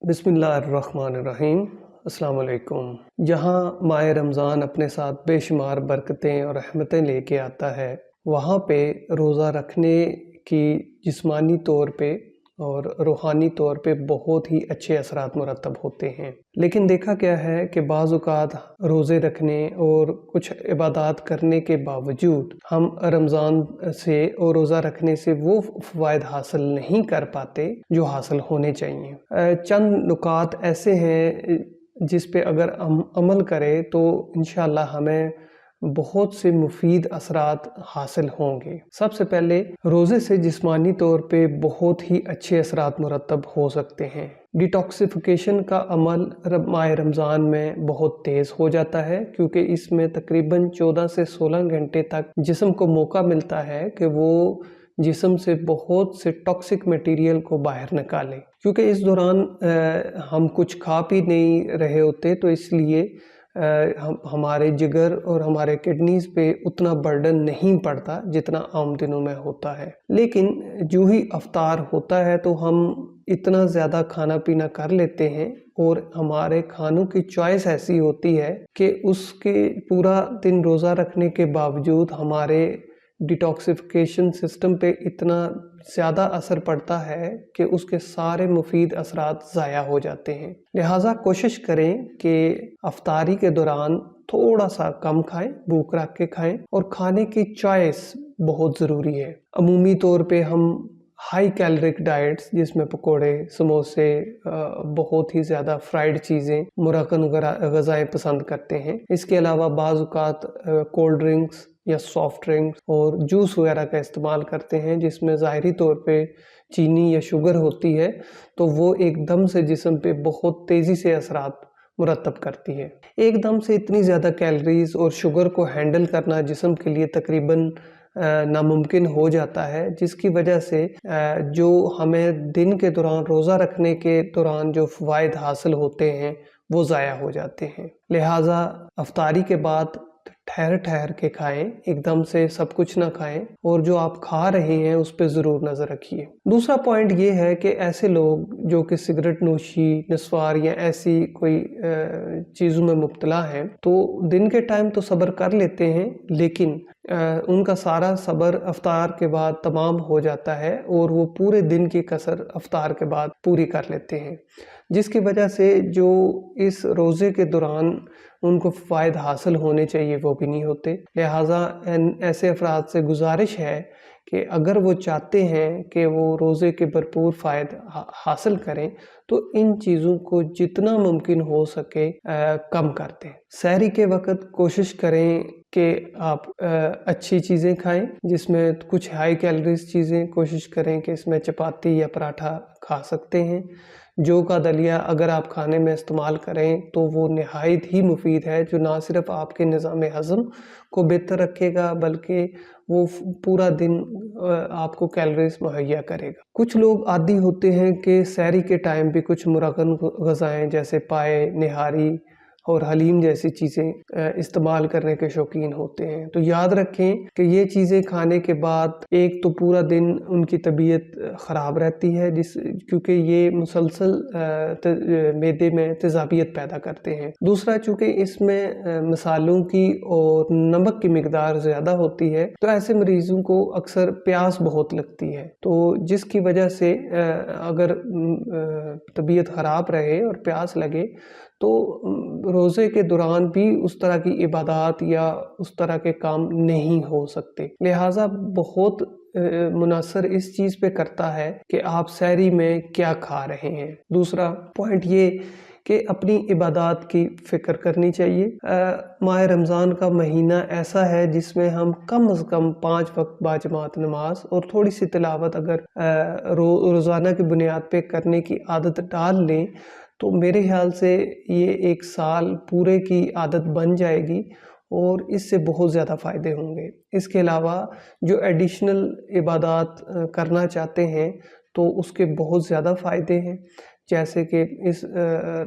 بسم اللہ الرحمن الرحیم۔ السلام علیکم۔ جہاں ماہ رمضان اپنے ساتھ بے شمار برکتیں اور رحمتیں لے کے آتا ہے، وہاں پہ روزہ رکھنے کی جسمانی طور پہ اور روحانی طور پہ بہت ہی اچھے اثرات مرتب ہوتے ہیں۔ لیکن دیکھا گیا ہے کہ بعض اوقات روزے رکھنے اور کچھ عبادات کرنے کے باوجود ہم رمضان سے اور روزہ رکھنے سے وہ فوائد حاصل نہیں کر پاتے جو حاصل ہونے چاہیے۔ چند نکات ایسے ہیں جس پہ اگر ہم عمل کریں تو انشاءاللہ ہمیں بہت سے مفید اثرات حاصل ہوں گے۔ سب سے پہلے روزے سے جسمانی طور پہ بہت ہی اچھے اثرات مرتب ہو سکتے ہیں۔ ڈیٹاکسیفیکیشن کا عمل ماہ رمضان میں بہت تیز ہو جاتا ہے، کیونکہ اس میں تقریباً 14 سے 16 گھنٹے تک جسم کو موقع ملتا ہے کہ وہ جسم سے بہت سے ٹاکسک میٹیریل کو باہر نکالے، کیونکہ اس دوران ہم کچھ کھا پی نہیں رہے ہوتے، تو اس لیے ہمارے جگر اور ہمارے کڈنیز پہ اتنا برڈن نہیں پڑتا جتنا عام دنوں میں ہوتا ہے۔ لیکن جو ہی افطار ہوتا ہے تو ہم اتنا زیادہ کھانا پینا کر لیتے ہیں اور ہمارے کھانوں کی چوائس ایسی ہوتی ہے کہ اس کے پورا دن روزہ رکھنے کے باوجود ہمارے ڈیٹاکسیفیکیشن سسٹم پہ اتنا زیادہ اثر پڑتا ہے کہ اس کے سارے مفید اثرات ضائع ہو جاتے ہیں۔ لہٰذا کوشش کریں کہ افطاری کے دوران تھوڑا سا کم کھائیں، بھوک رکھ کے کھائیں، اور کھانے کی چوائس بہت ضروری ہے۔ عمومی طور پہ ہم ہائی کیلورک ڈائٹس جس میں پکوڑے، سموسے، بہت ہی زیادہ فرائیڈ چیزیں، مرکن غذائیں پسند کرتے ہیں۔ اس کے علاوہ بعض اوقات کولڈ ڈرنکس یا سافٹ ڈرنکس اور جوس وغیرہ کا استعمال کرتے ہیں جس میں ظاہری طور پہ چینی یا شوگر ہوتی ہے، تو وہ ایک دم سے جسم پہ بہت تیزی سے اثرات مرتب کرتی ہے۔ ایک دم سے اتنی زیادہ کیلوریز اور شوگر کو ہینڈل کرنا جسم کے لیے تقریباً ناممکن ہو جاتا ہے، جس کی وجہ سے جو ہمیں دن کے دوران روزہ رکھنے کے دوران جو فوائد حاصل ہوتے ہیں وہ ضائع ہو جاتے ہیں۔ لہٰذا افطاری کے بعد ٹھہر ٹھہر کے کھائیں، ایک دم سے سب کچھ نہ کھائیں، اور جو آپ کھا رہے ہیں اس پہ ضرور نظر رکھیے۔ دوسرا پوائنٹ یہ ہے کہ ایسے لوگ جو کہ سگریٹ نوشی، نسوار یا ایسی کوئی چیزوں میں مبتلا ہیں، تو دن کے ٹائم تو صبر کر لیتے ہیں، لیکن ان کا سارا صبر افطار کے بعد تمام ہو جاتا ہے اور وہ پورے دن کی کسر افطار کے بعد پوری کر لیتے ہیں، جس کی وجہ سے جو اس روزے کے دوران ان کو فوائد حاصل ہونے چاہیے وہ بھی نہیں ہوتے۔ لہٰذا ایسے افراد سے گزارش ہے کہ اگر وہ چاہتے ہیں کہ وہ روزے کے بھرپور فائد حاصل کریں تو ان چیزوں کو جتنا ممکن ہو سکے کم کر دیں۔ سحری کے وقت کوشش کریں کہ آپ اچھی چیزیں کھائیں، جس میں کچھ ہائی کیلوریز چیزیں کوشش کریں کہ اس میں چپاتی یا پراٹھا کھا سکتے ہیں۔ جو کا دلیا اگر آپ کھانے میں استعمال کریں تو وہ نہایت ہی مفید ہے، جو نہ صرف آپ کے نظام ہضم کو بہتر رکھے گا بلکہ وہ پورا دن آپ کو کیلوریز مہیا کرے گا۔ کچھ لوگ عادی ہوتے ہیں کہ سحری کے ٹائم بھی کچھ مرکن غذائیں جیسے پائے، نہاری اور حلیم جیسی چیزیں استعمال کرنے کے شوقین ہوتے ہیں، تو یاد رکھیں کہ یہ چیزیں کھانے کے بعد ایک تو پورا دن ان کی طبیعت خراب رہتی ہے، کیونکہ یہ مسلسل معدے میں تیزابیت پیدا کرتے ہیں۔ دوسرا، چونکہ اس میں مسالوں کی اور نمک کی مقدار زیادہ ہوتی ہے، تو ایسے مریضوں کو اکثر پیاس بہت لگتی ہے، تو جس کی وجہ سے اگر طبیعت خراب رہے اور پیاس لگے تو روزے کے دوران بھی اس طرح کی عبادات یا اس طرح کے کام نہیں ہو سکتے۔ لہٰذا بہت منحصر اس چیز پہ کرتا ہے کہ آپ سحری میں کیا کھا رہے ہیں۔ دوسرا پوائنٹ یہ کہ اپنی عبادات کی فکر کرنی چاہیے۔ ماہ رمضان کا مہینہ ایسا ہے جس میں ہم کم از کم 5 وقت باجماعت نماز اور تھوڑی سی تلاوت اگر روزانہ کی بنیاد پہ کرنے کی عادت ڈال لیں تو میرے خیال سے یہ ایک سال پورے کی عادت بن جائے گی اور اس سے بہت زیادہ فائدے ہوں گے۔ اس کے علاوہ جو ایڈیشنل عبادات کرنا چاہتے ہیں تو اس کے بہت زیادہ فائدے ہیں، جیسے کہ اس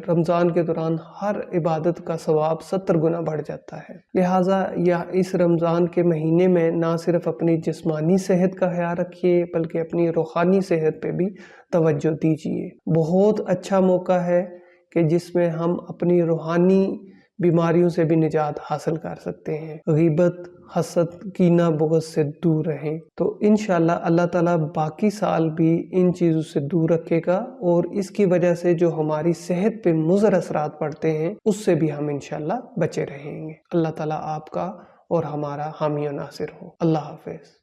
رمضان کے دوران ہر عبادت کا ثواب 70 گنا بڑھ جاتا ہے۔ لہٰذا اس رمضان کے مہینے میں نہ صرف اپنی جسمانی صحت کا خیال رکھیے بلکہ اپنی روحانی صحت پہ بھی توجہ دیجیے۔ بہت اچھا موقع ہے کہ جس میں ہم اپنی روحانی بیماریوں سے بھی نجات حاصل کر سکتے ہیں۔ غیبت، حسد، کینہ، بغض سے دور رہیں تو انشاءاللہ اللہ تعالیٰ باقی سال بھی ان چیزوں سے دور رکھے گا، اور اس کی وجہ سے جو ہماری صحت پہ مضر اثرات پڑتے ہیں اس سے بھی ہم انشاءاللہ بچے رہیں گے۔ اللہ تعالیٰ آپ کا اور ہمارا حامی و ناصر ہو۔ اللہ حافظ۔